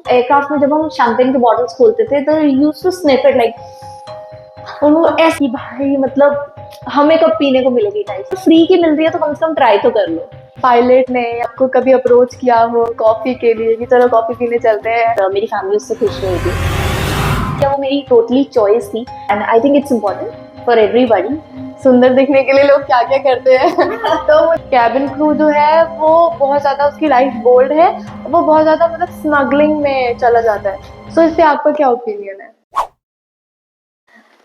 Aircraft में जब हम शैंपेन के बॉटल्स खोलते थे तो use to sniff it like उनको ऐसी भाई मतलब हमें कब पीने को मिलेगी टाइप फ्री की मिल रही है तो कम से कम ट्राई तो कर लो। पायलट ने आपको कभी अप्रोच किया हो कॉफी के लिए कि चलो कॉफी पीने चलते हैं? तो मेरी फैमिली उससे खुश नहीं थी, क्या वो मेरी टोटली चॉइस थी and I think it's important for everybody. सुंदर दिखने के लिए लोग क्या क्या करते हैं तो कैबिन क्रू जो है वो बहुत ज्यादा उसकी लाइफ बोल्ड है, वो बहुत ज्यादा मतलब स्मगलिंग में चला जाता है। सो इस पे आपका क्या ओपिनियन है?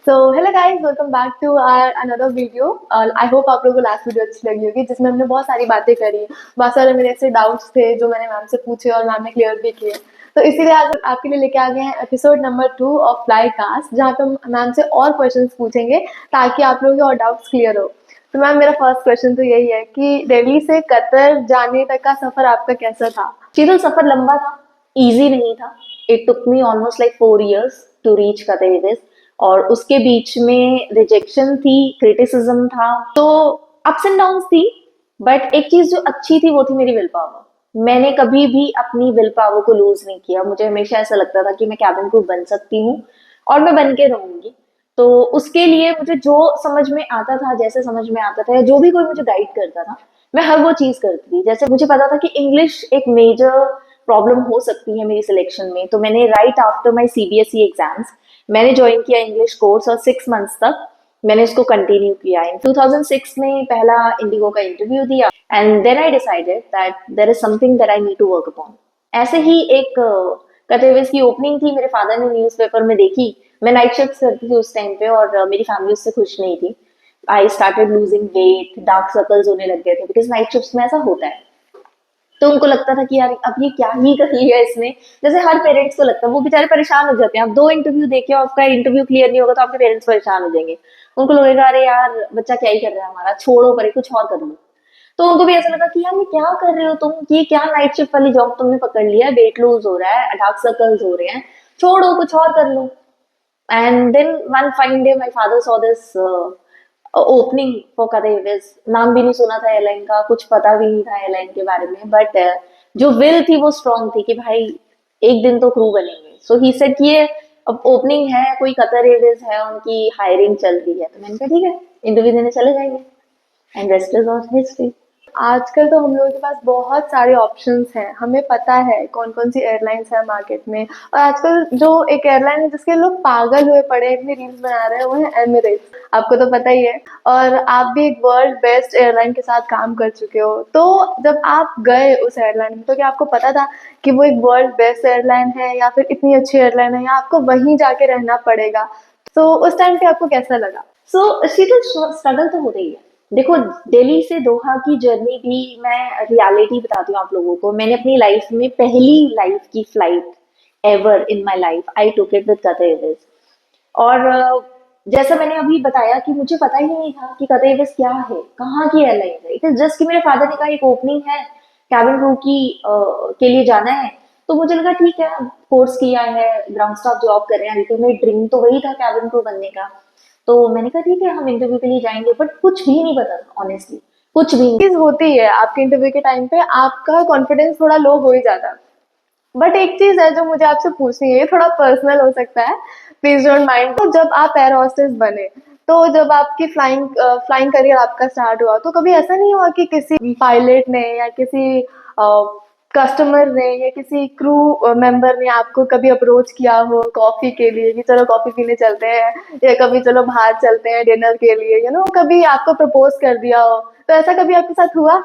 So hello guys, welcome back to our another video. I hope आप लोगों को लास्ट वीडियो अच्छी लगी होगी जिसमें हमने बहुत सारी बातें करी, बहुत सारे मेरे ऐसे डाउट्स थे जो मैंने मैम से पूछे और मैम ने क्लियर भी किए। तो इसीलिए आज हम आपके लिए लेके आ गए हैं episode number 2 of fly cast, जहाँ पे हम मैम से और क्वेश्चंस पूछेंगे ताकि आप लोगों के और डाउट्स क्लियर हो। तो मैम मेरा फर्स्ट क्वेश्चन तो यही है कि दिल्ली से कतर जाने तक का सफर आपका कैसा था? शीतल सफर लंबा था, इजी नहीं था। It took me almost like 4 years to reach Qatar, और उसके बीच में रिजेक्शन थी, क्रिटिसिज्म था, तो अप्स एंड डाउन्स थी। बट एक चीज जो अच्छी थी वो थी मेरी विल पावर। मैंने कभी भी अपनी विल पावर को लूज नहीं किया। मुझे हमेशा ऐसा लगता था कि मैं कैबिन क्रू बन सकती हूँ और मैं बन के रहूंगी। तो उसके लिए मुझे जो समझ में आता था, जैसे समझ में आता था, या जो भी कोई मुझे गाइड करता था, मैं हर वो चीज करती थी। जैसे मुझे पता था कि इंग्लिश एक मेजर प्रॉब्लम हो सकती है मेरी सिलेक्शन में, तो मैंने right after my CBSE exams मैंने ज्वाइन किया इंग्लिश कोर्स, और 6 months तक मैंने इसको कंटिन्यू किया। इन 2006 में पहला इंडिगो का इंटरव्यू दिया and then I decided that there is something that I need to work upon. ऐसे ही एक कटेवेस की ओपनिंग थी, मेरे फादर ने न्यूज़पेपर में देखी। मैं नाइट शिफ्ट करती थी उस टाइम पे और मेरी फैमिली उससे खुश नहीं थी। I started losing weight, dark circles होने लग गए थे, बिकॉज नाइट शिफ्ट में ऐसा होता है। तो उनको लगता था कि यार अब ये क्या ही कर लिया इसने, जैसे हर पेरेंट्स को लगता है। वो बेचारे परेशान हो जाते हैं। आप 2 इंटरव्यू देके और आपका इंटरव्यू क्लियर नहीं होगा तो आपके पेरेंट्स परेशान हो जाएंगे। उनको लगेगा अरे यार बच्चा क्या ही कर रहा है हमारा, छोड़ो परे कुछ और कर लो। तो उनको भी ऐसा लगा कि यार ये क्या कर रहे हो तुम, ये क्या नाइट शिफ्ट वाली जॉब तुमने पकड़ लिया है, वेट लूज हो रहा है, डार्क सर्कल्स हो रहे हैं, छोड़ो कुछ और कर लो। And then one fine day my father saw this opening for करेविस। नाम भी नहीं सुना था एयरलाइन का, कुछ पता भी नहीं था एयरलाइन के बारे में, बट जो विल थी वो स्ट्रांग थी कि भाई एक दिन तो क्रू बनेंगे। सो ही सेड कि ये अब ओपनिंग है, कोई कतर एयरवेज है, उनकी हायरिंग चल रही है। तो मैंने कहा ठीक है, इंटरव्यू देने चले जाएंगे and rest is all history. आजकल तो हम लोगों के पास बहुत सारे ऑप्शंस हैं, हमें पता है कौन कौन सी एयरलाइंस है मार्केट में। और आजकल जो एक एयरलाइन है जिसके लोग पागल हुए पड़े हैं, इतनी रील्स बना रहे हैं, वो है एमिरेट्स। आपको तो पता ही है। और आप भी एक वर्ल्ड बेस्ट एयरलाइन के साथ काम कर चुके हो, तो जब आप गए उस एयरलाइन में तो क्या आपको पता था कि वो एक वर्ल्ड बेस्ट एयरलाइन है या फिर इतनी अच्छी एयरलाइन है, या आपको वहीं जाके रहना पड़ेगा? तो उस टाइम पे आपको कैसा लगा? सो शीतल स्ट्रगल तो हो रही है। देखो, दिल्ली से दोहा की जर्नी भी, मैं रियलिटी बताती हूँ आप लोगों को। मैंने अपनी लाइफ में पहली लाइफ की flight ever in my life I took it with Qatar Airways. और जैसा मैंने अभी बताया कि मुझे पता ही नहीं था कि कतर एयरवेज क्या है, कहाँ की एयरलाइन है। इट इज जस्ट कि मेरे फादर ने कहा एक ओपनिंग है कैबिन क्रू की के लिए जाना है। तो मुझे लगा ठीक है, कोर्स किया है, ग्राउंड स्टाफ जॉब कर रहे हैं, अल्टीमेट ड्रीम तो वही था कैबिन क्रू बनने का। तो मैंने कहा ठीक है हम इंटरव्यू के लिए जाएंगे, बट कुछ भी नहीं पता था ऑनेस्टली, कुछ भी नहीं। चीज होती है आपके इंटरव्यू के टाइम पे, आपका कॉन्फिडेंस थोड़ा लो हो ही जाता है। बट एक चीज है जो मुझे आपसे पूछनी है, ये थोड़ा पर्सनल हो सकता है, प्लीज डोंट माइंड। तो जब आप एयर होस्टेस बने, तो जब आपकी फ्लाइंग करियर आपका स्टार्ट हुआ, तो कभी ऐसा नहीं हुआ कि किसी पायलट ने या किसी कस्टमर ने या किसी क्रू मेंबर ने आपको कभी अप्रोच किया हो कॉफी के लिए कि चलो कॉफी पीने चलते हैं, या कभी चलो बाहर चलते हैं डिनर के लिए, कभी आपको प्रपोज कर दिया हो? तो ऐसा कभी आपके साथ हुआ?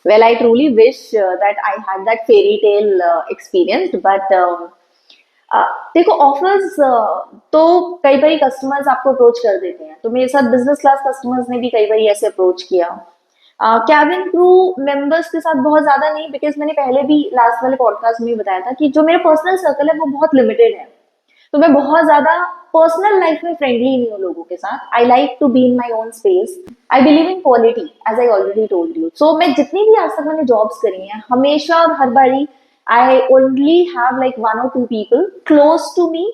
Well, I truly wish that I had that fairy tale experienced, but देखो ऑफर्स तो कई बार कस्टमर्स आपको अप्रोच कर देते हैं। तो मेरे साथ बिजनेस क्लास कस्टमर्स ने भी कई बार ऐसे अप्रोच किया। कैबिन क्रू मेंबर्स के साूँ बहुत ज्यादा नहीं, बिकॉज मैंने पहले भी लास्ट वाले पॉडकास्ट में भी बताया था कि जो मेरा पर्सनल सर्कल है वो बहुत लिमिटेड है। तो मैं बहुत ज्यादा पर्सनल लाइफ में फ्रेंडली नहीं हूँ लोगों के साथ। I like to be in my own space. I believe in quality, as I already told you. So मैं जितनी भी आज तक मैंने जॉब्स करी हैं, हमेशा और हर बारी I only have like 1 or 2 people close to me,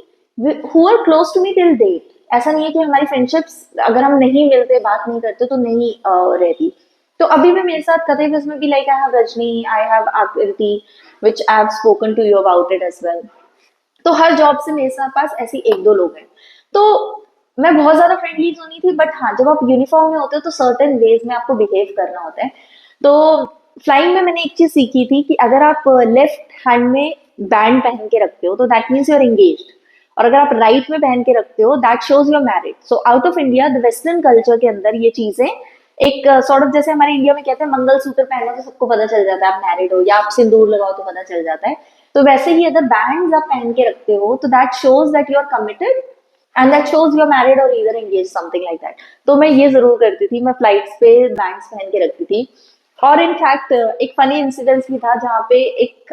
who are close to me till date। ऐसा नहीं है कि हमारी फ्रेंडशिप्स अगर हम नहीं मिलते, बात नहीं करते तो नहीं रहती। तो अभी भी मेरे साथ कतई में भी like I have Rajni, I have आकृति, which I have spoken to you about it as well। तो हर जॉब से मेरे साथ पास ऐसे एक दो लोग हैं। तो मैं बहुत ज्यादा फ्रेंडली तो नहीं थी, बट हाँ, जब आप यूनिफॉर्म में होते हो तो सर्टेन वेज में आपको बिहेव करना होता है। तो फ्लाइंग में मैंने एक चीज सीखी थी कि अगर आप लेफ्ट हैंड में बैंड पहन के रखते हो तो that means you are engaged, और अगर आप राइट में पहन के रखते हो that shows you are married. So out of India, the western culture के अंदर ये चीजें एक सॉर्ट ऑफ, जैसे हमारे इंडिया में कहते हैं मंगलसूत्र पहनो तो सबको पता चल जाता है आप मैरिड हो, या आप सिंदूर लगाओ तो पता चल जाता है। तो वैसे ही अगर बैंड्स आप पहन के रखते हो तो that shows that you are committed and that shows you are married और either engage, something like that. तो मैं ये जरूर करती थी, मैं फ्लाइट्स पे बैंड्स पहन के रखती थी। और इनफैक्ट एक फनी इंसिडेंस भी था जहाँ पे एक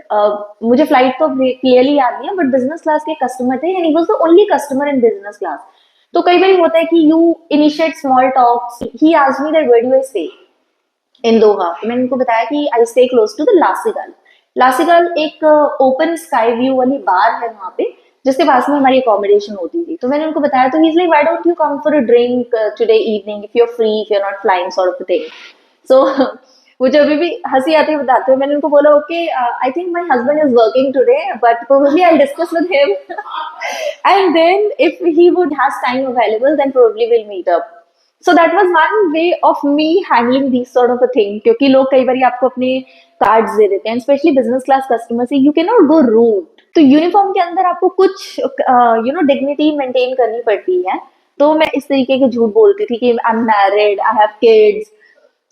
मुझे फ्लाइट तो क्लियरली याद नहीं है, बट बिजनेस क्लास के कस्टमर थे and he was the only customer in business class. तो कई बार होता है कि you initiate small talks, he asked me that where do I stay in Doha. तो मैंने उनको बताया कि I stay close to the La Cigale. La Cigale एक ओपन स्काई व्यू वाली बार है वहां पे, जिसके पास में हमारी अकोमोडेशन होती थी। तो मैंने उनको बताया, तो he is like why don't you come for a drink today evening if you are free, if you are not flying, sort of thing. So मुझे अभी भी हंसी आती है बताते हुए। मैंने उनको बोला, okay I think my husband is working today but probably I will discuss with him and then if he would has time available then probably will meet up. So that was one way of me handling this sort of a thing, क्योंकि लोग कई बार आपको अपने cards दे देते हैं, specially business class customer से you can not go rude. तो यूनिफॉर्म के अंदर आपको कुछ डिग्निटी मेंटेन करनी पड़ती है। तो मैं इस तरीके के झूठ बोलती थी कि I am married, I have kids,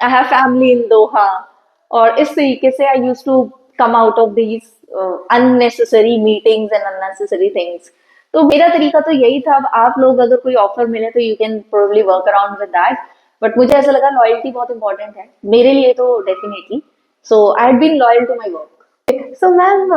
I have family in Doha, और इस तरीके से I used to come out of these unnecessary meetings and unnecessary things. तो मेरा तरीका तो यही था। अब आप लोग अगर कोई ऑफर मिले तो you can probably work around with that, but मुझे ऐसा लगा लॉयल्टी बहुत इंपॉर्टेंट है मेरे लिए, तो definitely so I had been loyal to my work. So ma'am,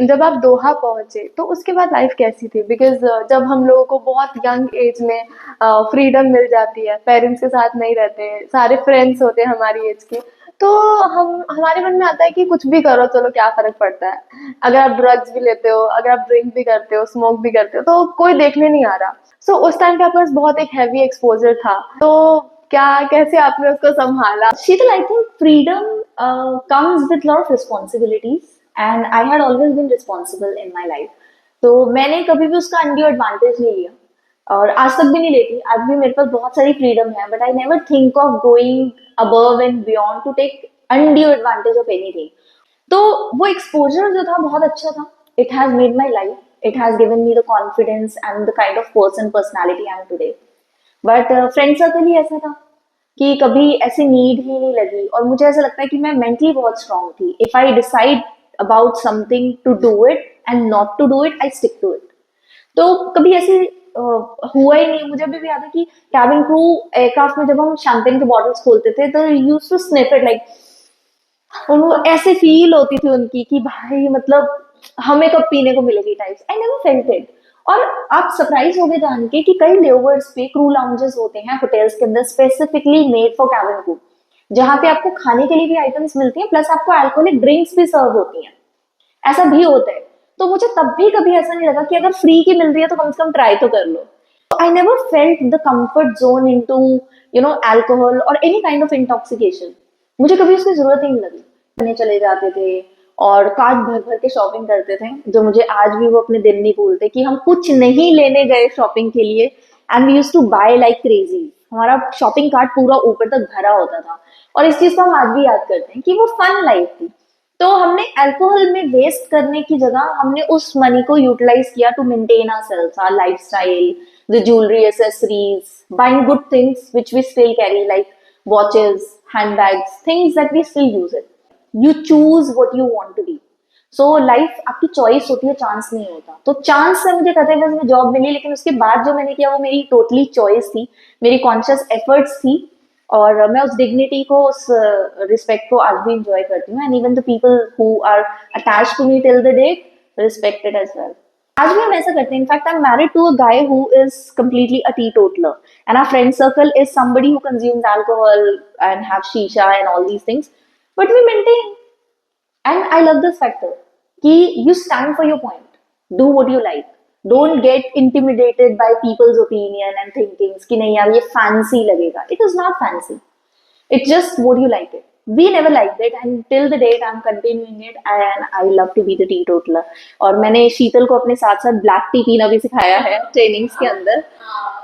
जब आप दोहा पहुंचे तो उसके बाद लाइफ कैसी थी? बिकॉज जब हम लोगों को बहुत यंग एज में फ्रीडम मिल जाती है, पेरेंट्स के साथ नहीं रहते, सारे फ्रेंड्स होते हैं हमारी एज के, तो हम हमारे मन में आता है कि कुछ भी करो, चलो क्या फर्क पड़ता है। अगर आप ड्रग्स भी लेते हो, अगर आप ड्रिंक भी करते हो, स्मोक भी करते हो, तो कोई देखने नहीं आ रहा। सो उस टाइम पे आपके पास बहुत एक हैवी एक्सपोजर था, तो क्या, कैसे आपने उसको संभाला? Sheetal, I think freedom comes with lot of responsibilities and I had always been responsible in my life. तो मैंने कभी भी उसका undue advantage नहीं लिया और आज तक भी नहीं लेती। आज भी मेरे पास बहुत सारी फ्रीडम है, but I never think of going above and beyond to take undue advantage of anything. तो वो एक्सपोजर जो था बहुत अच्छा था। It has made my life, it has given me the confidence and the kind of person personality I am today. But friend circle ही ऐसा था कि कभी ऐसी नीड ही नहीं लगी, और मुझे ऐसा लगता है कि मैं मेंटली बहुत स्ट्रांग थी। If I decide about something to do it and not to do it, I stick to it. तो कभी ऐसे हुआ ही नहीं। मुझे अभी भी याद है कि कैबिन क्रू एयरक्राफ्ट में जब हम शैंपेन के बॉटल्स खोलते थे तो used to sniff it, like उनको ऐसे फील होती थी उनकी कि भाई मतलब हमें कब पीने को मिलेगी types. I never felt it. और आप सरप्राइज हो गए जान के कि कई लेओवर्स पे क्रू लाउंजेस होते हैं होटल्स के अंदर specifically made for cabin crew, जहाँ पे आपको खाने के लिए भी आइटम्स मिलती हैं प्लस आपको अल्कोहलिक ड्रिंक्स भी सर्व होती हैं। ऐसा भी होता है। तो मुझे तब भी कभी ऐसा नहीं लगा कि अगर फ्री की मिल रही है तो कम से कम ट्राई तो कर लो। I never felt the comfort zone into alcohol और एनी काइंड ऑफ इंटॉक्सिकेशन। मुझे कभी उसकी जरूरत ही नहीं लगी। करने चले जाते थे और कार्ड भर भर के शॉपिंग करते थे, जो मुझे आज भी वो अपने दिन नहीं भूलते कि हम कुछ नहीं लेने गए शॉपिंग के लिए and we used to buy like crazy. हमारा शॉपिंग कार्ट पूरा ऊपर तक भरा होता था, और इस चीज को हम आज भी याद करते हैं कि वो फन लाइफ थी। तो हमने अल्कोहल में वेस्ट करने की जगह हमने उस मनी को यूटिलाइज किया to maintain ourselves, our lifestyle, the jewellery, accessories, buying good things which we still carry like watches, handbags, things that we still use it. You choose what you want to be. So life आपकी choice होती है, chance नहीं होता। तो chance से मुझे कहते हैं में जॉब मिली, लेकिन उसके बाद जो मैंने किया वो मेरी टोटली चॉइस थी, मेरी कॉन्शियस एफर्ट्स थी, और मैं उस डिग्निटी को, उस रिस्पेक्ट को आज भी इंजॉय करती हूँ। And even the people who are attached to me till the date respected as well. आज भी हम ऐसा करते हैं। In fact I am married to a guy who is completely a teetotaler and our friend circle is somebody who consumes alcohol and have shisha and all these things, but we maintain. And I love this factor कि you stand for your point, do what you like, don't get intimidated by people's opinion and thinkings कि नहीं यार ये fancy लगेगा। It is not fancy, it's just what you like it. we never liked it and till the date I'm continuing it and I love to be the teetotaler. और मैंने शीतल को अपने साथ साथ ब्लैक टी पीना भी सिखाया है ट्रेनिंग्स के अंदर।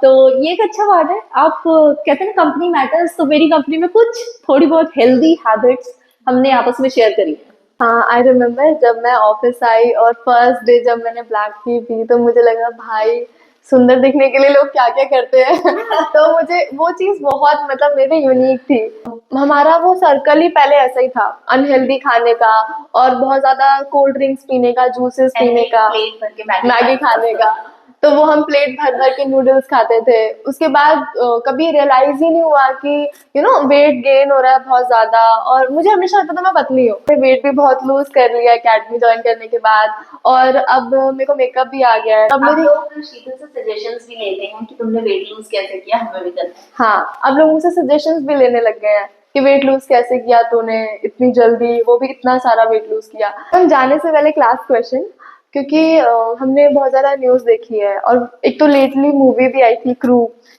तो ये एक अच्छा पार्ट है। आप कहते हैं कंपनी मैटर्स, तो मेरी कंपनी में कुछ थोड़ी बहुत हेल्दी हैबिट्स हमने आपस में शेयर करी। हाँ, आई रिमेम्बर जब मैं ऑफिस आई और फर्स्ट डे जब मैंने ब्लैक टी पी तो मुझे लगा भाई सुंदर दिखने के लिए लोग क्या क्या करते हैं तो मुझे वो चीज बहुत मतलब मेरे यूनिक थी। हमारा वो सर्कल ही पहले ऐसा ही था, अनहेल्दी खाने का और बहुत ज्यादा कोल्ड ड्रिंक्स पीने का, जूसेस पीने का, प्लेट भर के मैगी खाने का। तो वो हम प्लेट भर भर के नूडल्स खाते थे। उसके बाद कभी रियलाइज ही नहीं हुआ कि वेट गेन हो रहा है बहुत ज्यादा। और मुझे हमेशा लगता था मैं पतली हूँ। मैं वेट भी बहुत लूज कर लिया अकेडमी ज्वाइन करने के बाद और अब मेरे को मेकअप भी आ गया है। अब आप मेरी लोग शीतल से सजेशंस भी लेते हैं कि तुमने वेट लूज कैसे किया, हमें भी करना है। हाँ, अब लोग मुझसे सजेशंस भी लेने लग गए हैं कि वेट लूज कैसे किया तूने इतनी जल्दी, वो भी इतना सारा वेट लूज किया। हम जाने से पहले क्लास क्वेश्चन, क्योंकि हमने बहुत ज़्यादा न्यूज़ देखी है और एक तो लेटली मूवी भी आई थी क्रू,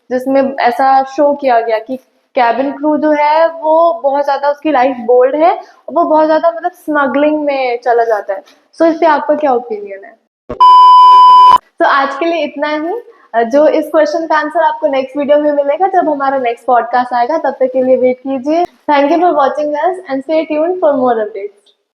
जिसमें ऐसा शो किया गया कि कैबिन क्रू जो है वो बहुत ज़्यादा उसकी लाइफ बोल्ड है और वो बहुत ज़्यादा मतलब स्मगलिंग में चला जाता है। सो इस पे आपका क्या ओपिनियन है? तो आज के लिए इतना ही। जो इस क्वेश्चन का आंसर आपको नेक्स्ट वीडियो में मिलेगा जब हमारा नेक्स्ट पॉडकास्ट आएगा। तब तक के लिए वेट कीजिए। Thank you for watching us and stay tuned for more updates.